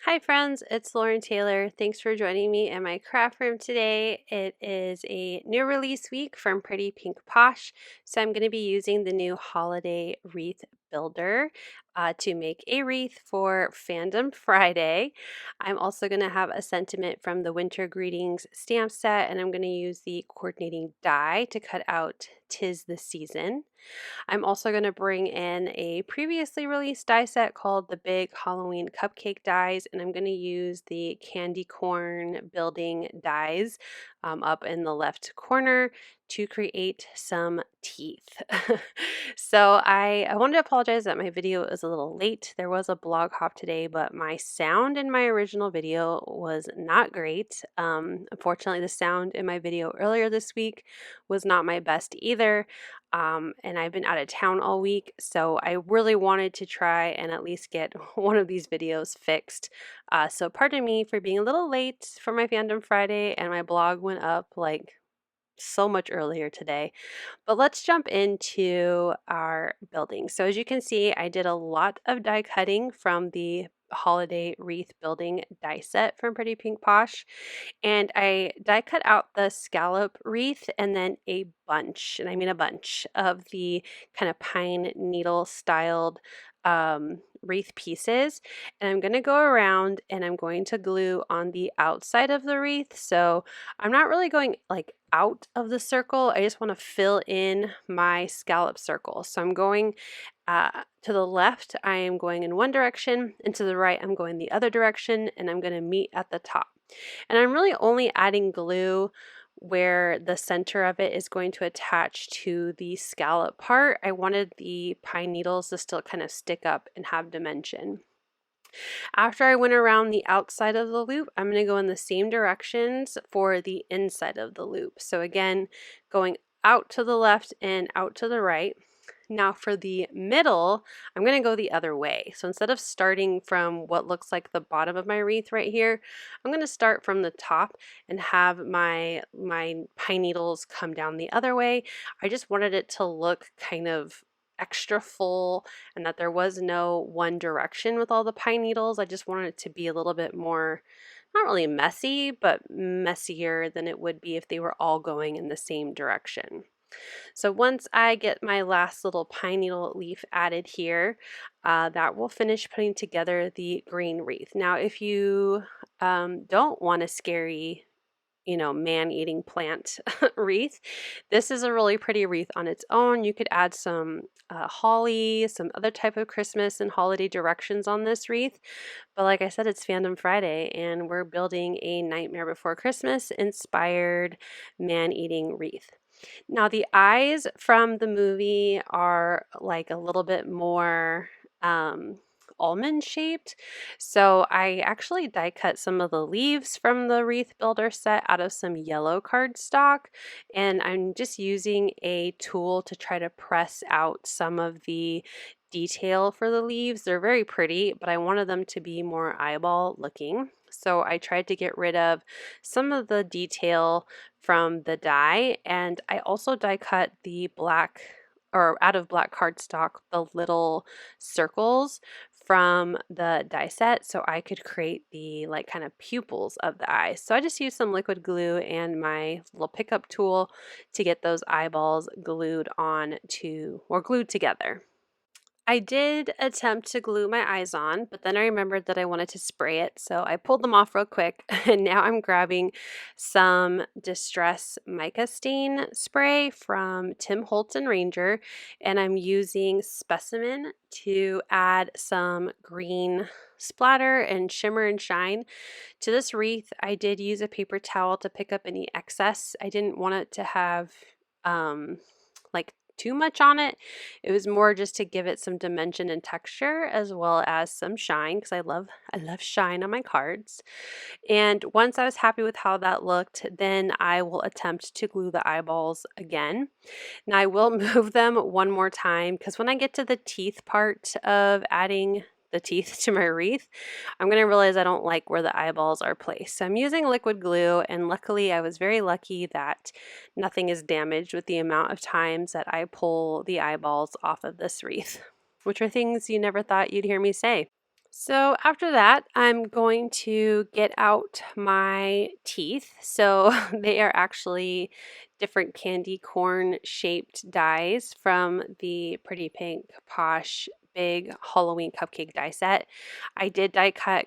Hi friends, it's Lauren Taylor. Thanks for joining me in my craft room today. It is a new release week from Pretty Pink Posh, so I'm going to be using the new holiday wreath builder to make a wreath for Fandom Friday. I'm also going to have a sentiment from the Winter Greetings stamp set, and I'm going to use the coordinating die to cut out "'Tis the Season." I'm also going to bring in a previously released die set called the Big Halloween Cupcake dies, and I'm going to use the candy corn building dies up in the left corner to create some teeth. So I wanted to apologize that my video is a little late. There was a blog hop today, but my sound in my original video was not great. Unfortunately, the sound in my video earlier this week was not my best either. And I've been out of town all week, so I really wanted to try and at least get one of these videos fixed. So pardon me for being a little late for my Fandom Friday, and my blog went up like so much earlier today. But let's jump into our building. So as you can see, I did a lot of die cutting from the holiday wreath building die set from Pretty Pink Posh, and I die cut out the scallop wreath and then a bunch, and I mean a bunch of the kind of pine needle styled wreath pieces, and I'm going to go around and I'm going to glue on the outside of the wreath. So I'm not really going like out of the circle. I just want to fill in my scallop circle. So I'm going to the left, I am going in one direction, and to the right, I'm going the other direction, and I'm going to meet at the top. And I'm really only adding glue where the center of it is going to attach to the scallop part. I wanted the pine needles to still kind of stick up and have dimension. After I went around the outside of the loop, I'm going to go in the same directions for the inside of the loop. So again, going out to the left and out to the right. Now for the middle, I'm going to go the other way. So instead of starting from what looks like the bottom of my wreath right here, I'm going to start from the top and have my pine needles come down the other way. I just wanted it to look kind of extra full and that there was no one direction with all the pine needles. I just wanted it to be a little bit more, not really messy, but messier than it would be if they were all going in the same direction. So once I get my last little pine needle leaf added here, that will finish putting together the green wreath. Now, if you don't want a scary, man-eating plant wreath, this is a really pretty wreath on its own. You could add some holly, some other type of Christmas and holiday directions on this wreath. But like I said, it's Fandom Friday, and we're building a Nightmare Before Christmas inspired man-eating wreath. Now, the eyes from the movie are like a little bit more almond shaped. So I actually die cut some of the leaves from the wreath builder set out of some yellow cardstock, and I'm just using a tool to try to press out some of the detail for the leaves. They're very pretty, but I wanted them to be more eyeball looking. So I tried to get rid of some of the detail from the die, and I also die cut the black, or out of black cardstock, the little circles from the die set so I could create the like kind of pupils of the eyes. So I just used some liquid glue and my little pickup tool to get those eyeballs glued on to, or glued together. I did attempt to glue my eyes on, but then I remembered that I wanted to spray it, so I pulled them off real quick, and now I'm grabbing some Distress Mica Stain spray from Tim Holtz and Ranger, and I'm using Specimen to add some green splatter and shimmer and shine to this wreath. I did use a paper towel to pick up any excess. I didn't want it to have like too much on it. It was more just to give it some dimension and texture as well as some shine, because I love shine on my cards. And once I was happy with how that looked, then I will attempt to glue the eyeballs again. Now I will move them one more time, because when I get to the teeth part of adding the teeth to my wreath, I'm going to realize I don't like where the eyeballs are placed. So I'm using liquid glue, and luckily I was very lucky that nothing is damaged with the amount of times that I pull the eyeballs off of this wreath, which are things you never thought you'd hear me say. So after that, I'm going to get out my teeth. So they are actually different candy corn shaped dies from the Pretty Pink Posh big Halloween cupcake die set. I did die cut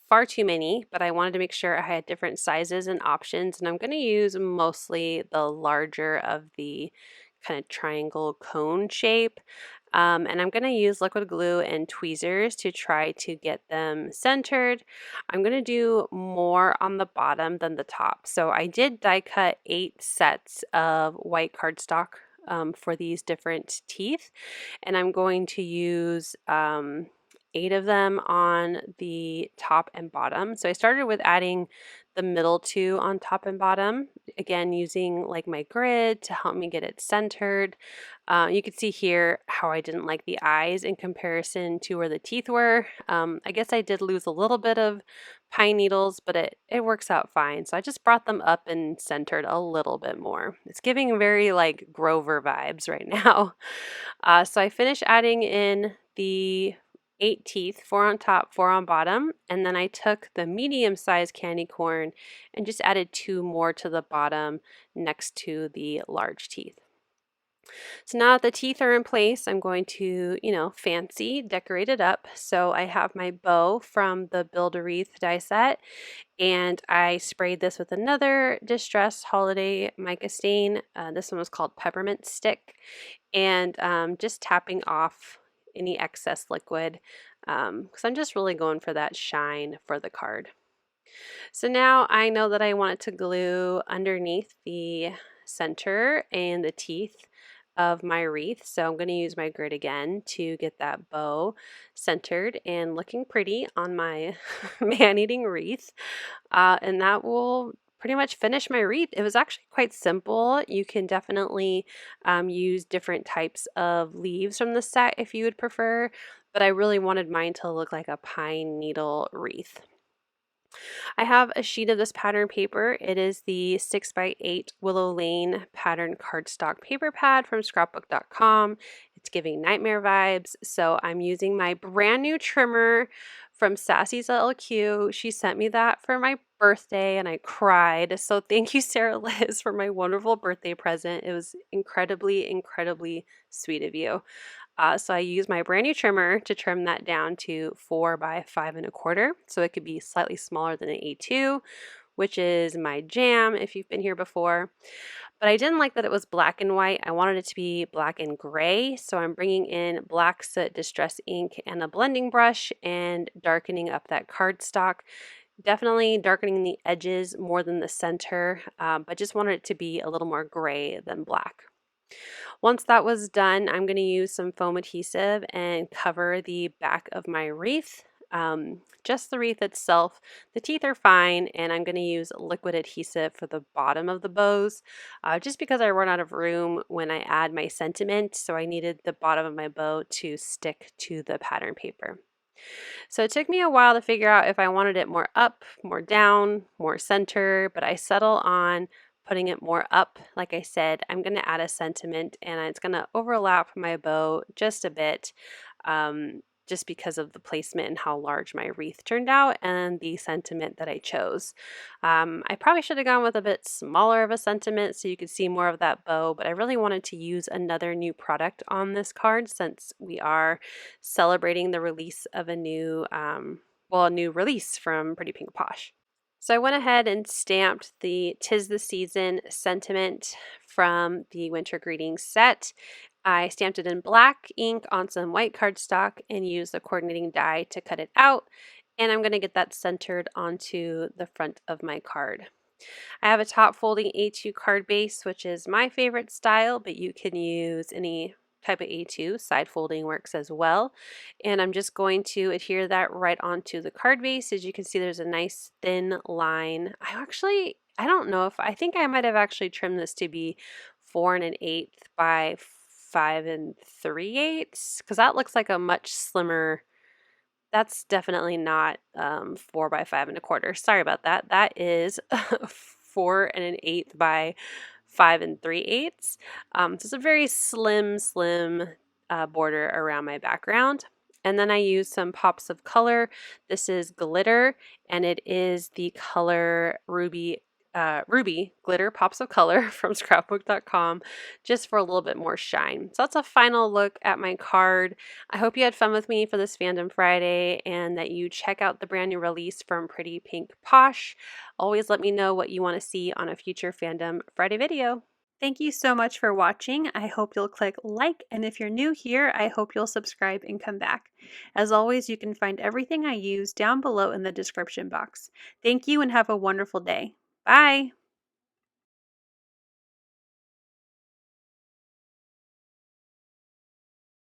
far too many, but I wanted to make sure I had different sizes and options, and I'm going to use mostly the larger of the kind of triangle cone shape. And I'm going to use liquid glue and tweezers to try to get them centered. I'm going to do more on the bottom than the top. So I did die cut 8 sets of white cardstock for these different teeth. And I'm going to use 8 of them on the top and bottom. So I started with adding the middle 2 on top and bottom, again using like my grid to help me get it centered. You can see here how I didn't like the eyes in comparison to where the teeth were. I guess I did lose a little bit of pine needles, but it works out fine. So I just brought them up and centered a little bit more. It's giving very like Grover vibes right now. So I finished adding in the 8 teeth, 4 on top, 4 on bottom, and then I took the medium-sized candy corn and just added 2 more to the bottom next to the large teeth. So now that the teeth are in place, I'm going to, fancy decorate it up. So I have my bow from the Build-A-Wreath die set, and I sprayed this with another Distress Holiday Mica stain. This one was called Peppermint Stick, and just tapping off any excess liquid because I'm just really going for that shine for the card. So now I know that I want it to glue underneath the center and the teeth of my wreath. So I'm going to use my grid again to get that bow centered and looking pretty on my man-eating wreath. And that will pretty much finish my wreath. It was actually quite simple. You can definitely use different types of leaves from the set if you would prefer, but I really wanted mine to look like a pine needle wreath. I have a sheet of this pattern paper. It is the 6x8 Willow Lane pattern cardstock paper pad from scrapbook.com. It's giving nightmare vibes. So I'm using my brand new trimmer from Sassy's LQ. She sent me that for my birthday and I cried. So thank you, Sarah Liz, for my wonderful birthday present. It was incredibly, incredibly sweet of you. So I use my brand new trimmer to trim that down to 4 by 5 1/4. So it could be slightly smaller than an A2, which is my jam if you've been here before. But I didn't like that it was black and white. I wanted it to be black and gray. So I'm bringing in black soot distress ink and a blending brush and darkening up that cardstock. Definitely darkening the edges more than the center, but just wanted it to be a little more gray than black. Once that was done, I'm going to use some foam adhesive and cover the back of my wreath. Just the wreath itself. The teeth are fine, and I'm going to use liquid adhesive for the bottom of the bows, just because I run out of room when I add my sentiment, so I needed the bottom of my bow to stick to the pattern paper. So it took me a while to figure out if I wanted it more up, more down, more center, but I settle on putting it more up. Like I said, I'm going to add a sentiment and it's going to overlap my bow just a bit, just because of the placement and how large my wreath turned out and the sentiment that I chose. I probably should have gone with a bit smaller of a sentiment so you could see more of that bow, but I really wanted to use another new product on this card since we are celebrating the release of a new release from Pretty Pink Posh. So I went ahead and stamped the 'Tis the Season sentiment from the Winter Greetings set. I stamped it in black ink on some white cardstock and used the coordinating die to cut it out. And I'm going to get that centered onto the front of my card. I have a top folding A2 card base, which is my favorite style, but you can use any type of A2. Side folding works as well. And I'm just going to adhere that right onto the card base. As you can see, there's a nice thin line. I don't know if, I think I might have actually trimmed this to be 4 1/8 by 5 3/8, because that looks like a much slimmer. That's definitely not 4 by 5 1/4. Sorry about that. That is 4 1/8 by 5 3/8. So it's a very slim border around my background. And then I use some pops of color. This is glitter, and it is the color Ruby glitter pops of color from scrapbook.com, just for a little bit more shine. So that's a final look at my card. I hope you had fun with me for this Fandom Friday and that you check out the brand new release from Pretty Pink Posh. Always let me know what you want to see on a future Fandom Friday video. Thank you so much for watching. I hope you'll click like, and if you're new here, I hope you'll subscribe and come back. As always, you can find everything I use down below in the description box. Thank you and have a wonderful day. Bye!